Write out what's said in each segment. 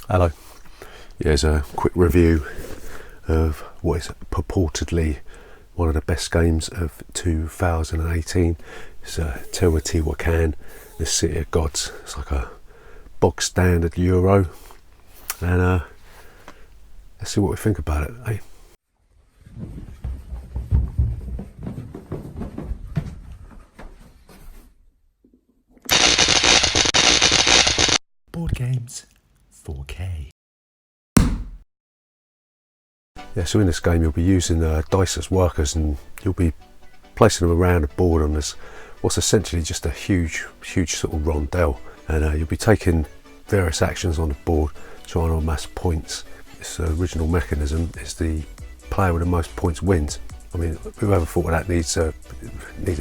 Hello. Here's a quick review of what is purportedly one of the best games of 2018. It's Teotihuacan, the City of Gods. It's like a bog standard Euro, and let's see what we think about it, eh? Board games 4K. Yeah, so in this game you'll be using dice as workers, and you'll be placing them around a board on this what's essentially just a huge sort of rondel, and you'll be taking various actions on the board, trying to amass points. This original mechanism is the player with the most points wins. I mean, whoever thought of that needs a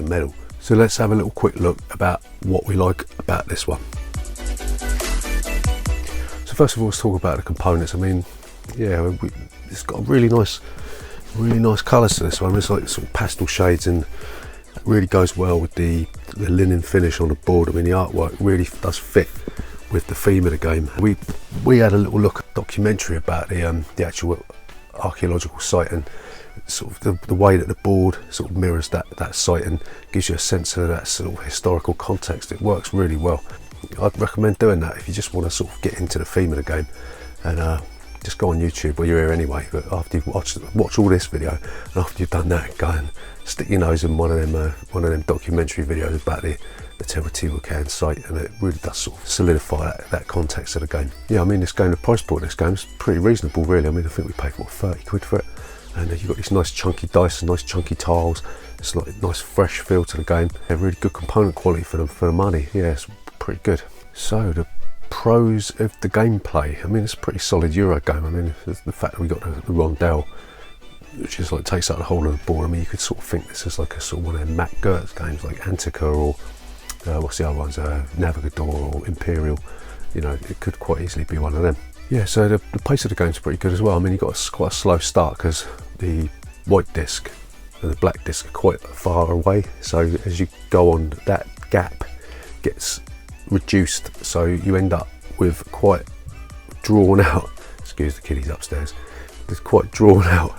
medal. So let's have a little quick look about what we like about this one. So first of all, let's talk about the components. I mean, yeah, it's got really nice colours to this one. It's like sort of pastel shades, and it really goes well with the linen finish on the board. I mean, the artwork really does fit with the theme of the game. We had a little look at a documentary about the actual archaeological site, and sort of the way that the board sort of mirrors that site and gives you a sense of that sort of historical context. It works really well. I'd recommend doing that if you just want to sort of get into the theme of the game, and just go on YouTube. Well, you're here anyway, but after you've watch all this video, and after you've done that, go and stick your nose in one of them documentary videos about the Teotihuacan site, and it really does sort of solidify that context of the game. Yeah, I mean, the price point of this game is pretty reasonable, really. I mean, I think we paid, what, 30 quid for it, and you've got these nice chunky dice and nice chunky tiles. It's like a nice fresh feel to the game. A really good component quality for the money. Yeah, it's pretty good. So the pros of the gameplay, I mean, it's a pretty solid Euro game. I mean, the fact that we got the rondel, which is like takes up the whole of the board. I mean, you could sort of think this is like a sort of one of them Matt Gertz games, like Antica, or what's the other ones, Navigador or Imperial. You know, it could quite easily be one of them. Yeah, so the pace of the game's pretty good as well. I mean, you've got quite a slow start because the white disc and the black disc are quite far away. So as you go on, that gap gets reduced, so you end up with quite drawn out, excuse the kiddies upstairs, there's quite drawn out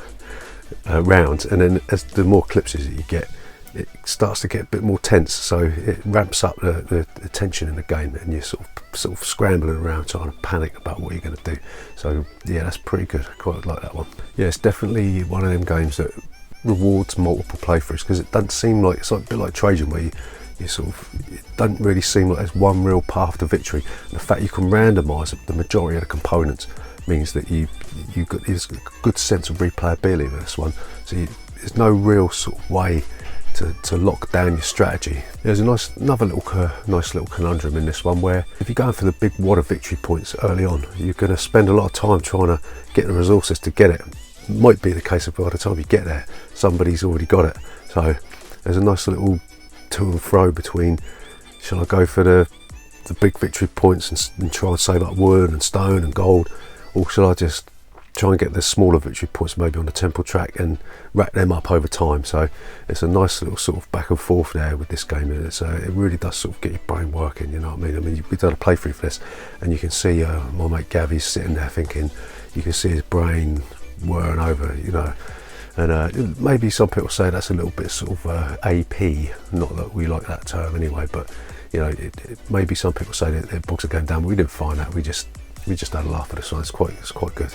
rounds, and then as the more clipses that you get, it starts to get a bit more tense, so it ramps up the tension in the game, and you're sort of scrambling around trying to panic about what you're going to do. So yeah, that's pretty good. I quite like that one. Yeah, it's definitely one of them games that rewards multiple playthroughs, because it doesn't seem like, it's like a bit like Trajan, where you sort of, it doesn't really seem like there's one real path to victory. And the fact you can randomise the majority of the components means that you've got this good sense of replayability with this one. So there's no real sort of way to lock down your strategy. There's another nice little conundrum in this one, where if you're going for the big wad of victory points early on, you're going to spend a lot of time trying to get the resources to get it. It might be the case of by the time you get there, somebody's already got it. So there's a nice little to and fro between, shall I go for the big victory points and try and save up wood and stone and gold, or shall I just try and get the smaller victory points maybe on the temple track and rack them up over time? So it's a nice little sort of back and forth there with this game, and it really does sort of get your brain working, you know what I mean? I mean, we've done a playthrough for this, and you can see my mate Gavy's sitting there thinking, you can see his brain whirring over, you know. And maybe some people say that's a little bit sort of AP, not that we like that term anyway, but you know, maybe some people say that their books are going down, but we didn't find that. We just had a laugh at this one. It's quite good.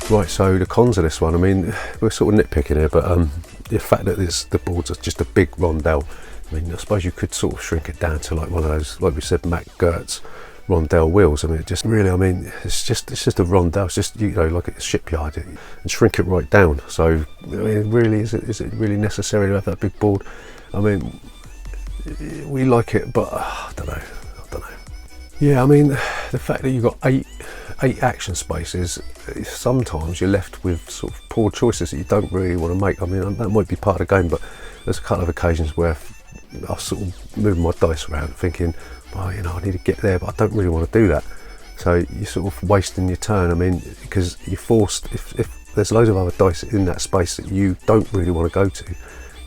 Right, so the cons of this one, I mean, we're sort of nitpicking here, but the fact that the boards are just a big rondel, I mean, I suppose you could sort of shrink it down to like one of those, like we said, Matt Gertz rondel wheels. I mean, it just really, I mean, it's just a rondel. It's just, you know, like a shipyard, and shrink it right down. So I mean, really, is it really necessary to have that big board? I mean, we like it, but I don't know. Yeah, I mean, the fact that you've got eight action spaces, sometimes you're left with sort of poor choices that you don't really want to make. I mean, that might be part of the game, but there's a couple of occasions where I sort of move my dice around thinking, well, you know, I need to get there, but I don't really want to do that. So you're sort of wasting your turn. I mean, because you're forced, if there's loads of other dice in that space that you don't really want to go to,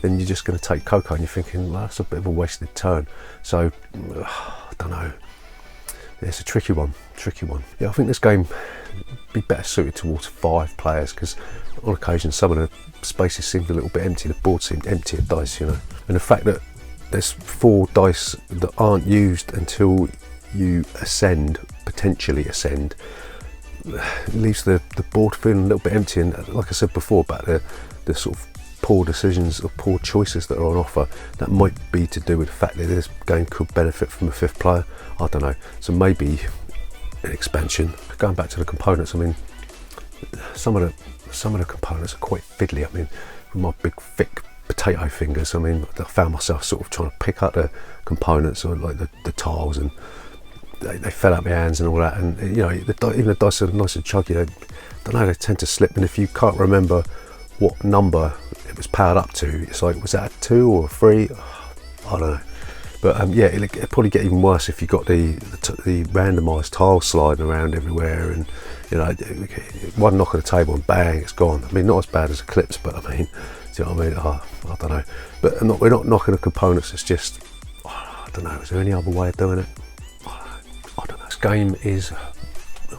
then you're just going to take cocoa, and you're thinking, well, that's a bit of a wasted turn. So I don't know. It's a tricky one. Yeah, I think this game would be better suited towards 5 players, because on occasion some of the spaces seemed a little bit empty, the board seemed empty of dice, you know. And the fact that there's 4 dice that aren't used until you potentially ascend, leaves the board feeling a little bit empty. And like I said before about the sort of poor decisions or poor choices that are on offer, that might be to do with the fact that this game could benefit from a 5th player. I don't know. So maybe an expansion. Going back to the components, I mean, some of the components are quite fiddly. I mean, with my big thick potato fingers, I mean, I found myself sort of trying to pick up the components, or like the tiles, and they fell out my hands and all that. And you know, even the dice are nice and chunky. They tend to slip. And if you can't remember what number it was powered up to, it's like, was that a 2 or a 3? I don't know. But yeah, it'll probably get even worse if you got the randomised tiles sliding around everywhere, and you know, one knock on the table and bang, it's gone. I mean, not as bad as Eclipse, but I mean, do you know what I mean? I don't know. But we're not knocking the components. It's just, I don't know. Is there any other way of doing it? I don't know. This game is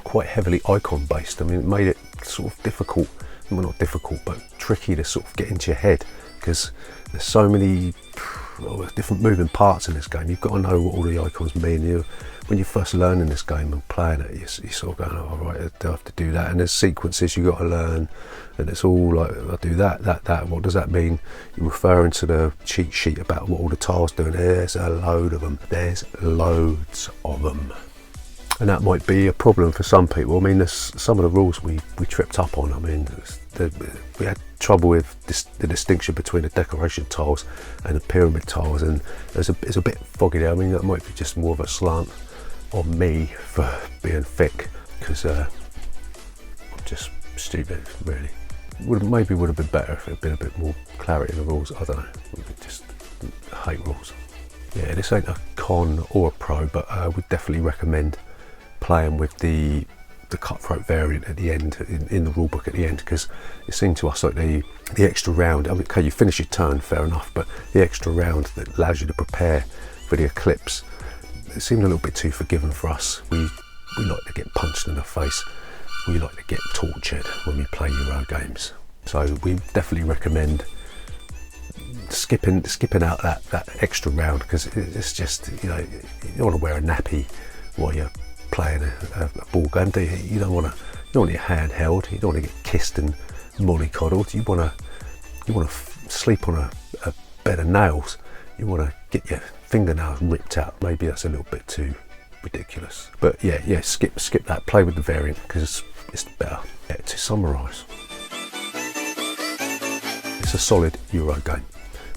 quite heavily icon based. I mean, it made it sort of difficult. Well, not difficult, but tricky to sort of get into your head, because there's so many different moving parts in this game. You've got to know what all the icons mean. When you're first learning this game and playing it, you're sort of going, oh, right, I have to do that. And there's sequences you've got to learn, and it's all like, I do that. What does that mean? You're referring to the cheat sheet about what all the tiles do, and there's a load of them. There's loads of them. And that might be a problem for some people. I mean, there's some of the rules we tripped up on. I mean, we had trouble with the distinction between the decoration tiles and the pyramid tiles, and it's a bit foggy there. I mean, that might be just more of a slant on me for being thick, because I'm just stupid, really. Maybe would have been better if it had been a bit more clarity in the rules. I don't know. Just hate rules. Yeah, this ain't a con or a pro, but I would definitely recommend playing with the cutthroat variant at the end, in the rulebook at the end, because it seemed to us like the extra round, I mean, okay, you finish your turn, fair enough, but the extra round that allows you to prepare for the Eclipse, it seemed a little bit too forgiving for us. We like to get punched in the face. We like to get tortured when we play Euro games. So we definitely recommend skipping out that extra round, because it's just, you know, you don't want to wear a nappy while you're playing a ball game, do you? You don't want your hand held. You don't want to get kissed and mollycoddled. You want to sleep on a bed of nails. You want to get your fingernails ripped out. Maybe that's a little bit too ridiculous. But yeah, skip that. Play with the variant, because it's better. Yeah, to summarise, it's a solid Euro game.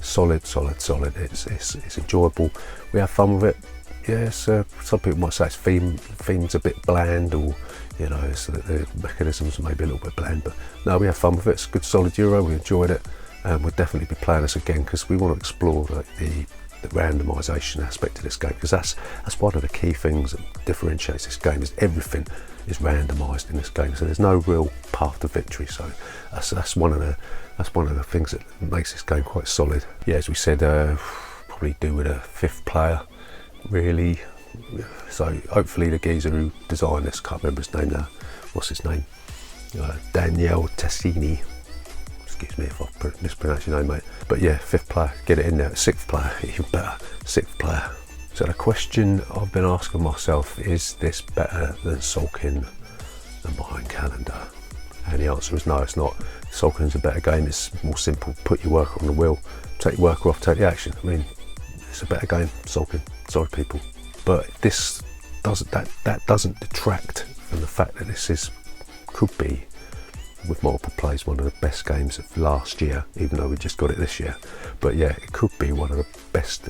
Solid. It's enjoyable. We have fun with it. Yes, some people might say its theme's a bit bland, or you know, so that the mechanisms may be a little bit bland. But no, we have fun with it. It's a good solid Euro. We enjoyed it, and we'll definitely be playing this again, because we want to explore like the randomisation aspect of this game, because that's one of the key things that differentiates this game. Is everything is randomised in this game, so there's no real path to victory. So that's one of the things that makes this game quite solid. Yeah, as we said, probably do with a 5th player, really. So hopefully the geezer who designed this, can't remember his name now, what's his name, Daniele Tessini, excuse me if I mispronounce your name, mate, but yeah, 5th player, get it in there. 6th player, even better, 6th player. So the question I've been asking myself, is this better than Sulking and Behind Calendar? And the answer is no, it's not. Sulking's a better game. It's more simple. Put your worker on the wheel, take your worker off, take the action. I mean, it's a better game, Sulking. Sorry, people. But this doesn't detract from the fact that this could be, with multiple plays, one of the best games of last year, even though we just got it this year. But yeah, it could be one of the best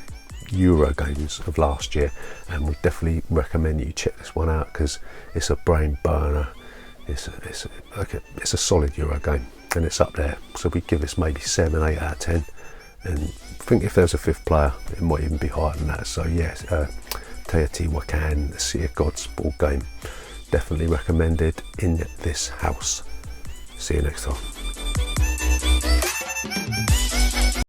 Euro games of last year, and we definitely recommend you check this one out, because it's a brain burner. It's a solid Euro game, and it's up there. So we give this maybe 7, 8 out of 10. And I think if there's a 5th player, it might even be higher than that. So yes, Teotihuacan, the Sea of Gods board game, definitely recommended in this house. See you next time.